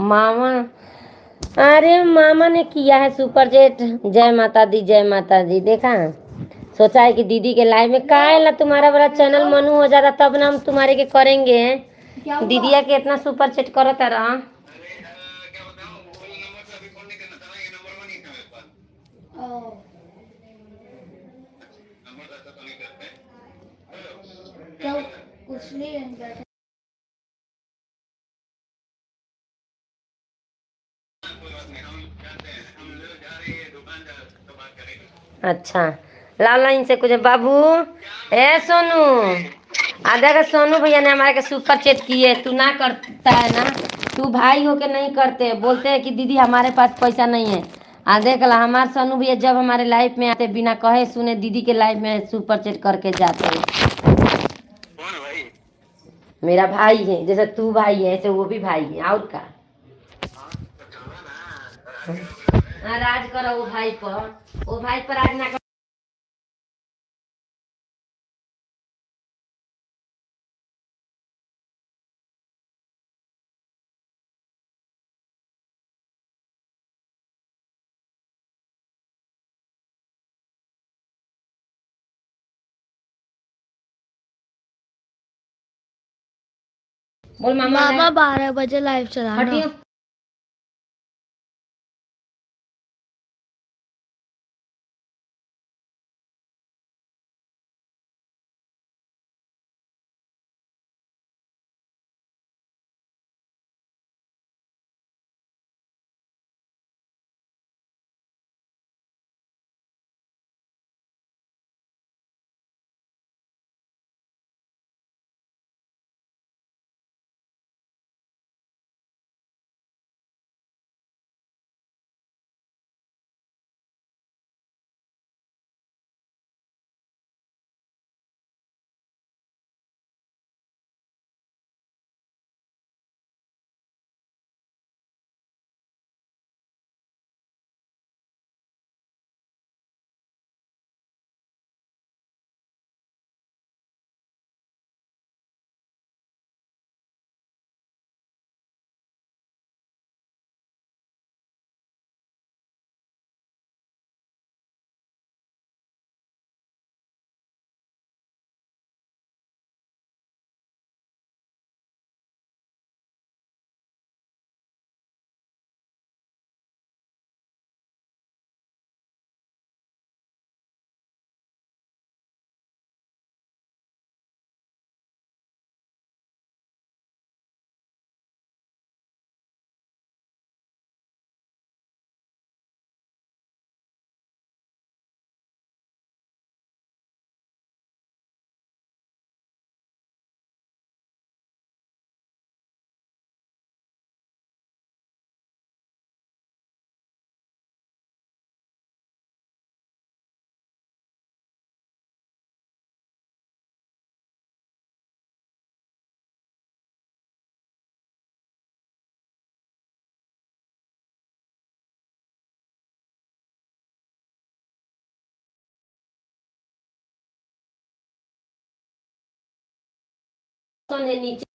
मामा, अरे मामा ने किया है सुपर जेट। जय माता दी, जय माता दी। देखा, सोचा है कि दीदी के लाइव में का ला तुम्हारा बड़ा चैनल मनु हो जाता, तब ना हम तुम्हारे के करेंगे। दीदिया के इतना सुपर चेट करो तारा। कुछ नहीं। अच्छा, लाओ लाइन से कुछ बाबू। ए सोनू, आधा का सोनू भैया ने हमारे के सुपर चेट किए, तू ना करता है ना। तू भाई हो के नहीं करते, बोलते हैं कि दीदी हमारे पास पैसा नहीं है। आधे कला हमारे सोनू भैया जब हमारे लाइफ में आते बिना कहे सुने दीदी के लाइफ में सुपर चेट करके जाते हैं। कौन भाई? मेरा भाई है, जैसे तू भाई है ऐसे वो भी भाई है, और का। राज करो वो भाई पर, वो भाई पर राज ना। बोल मामा, मामा 12 बजे लाइव चलाना। नीचे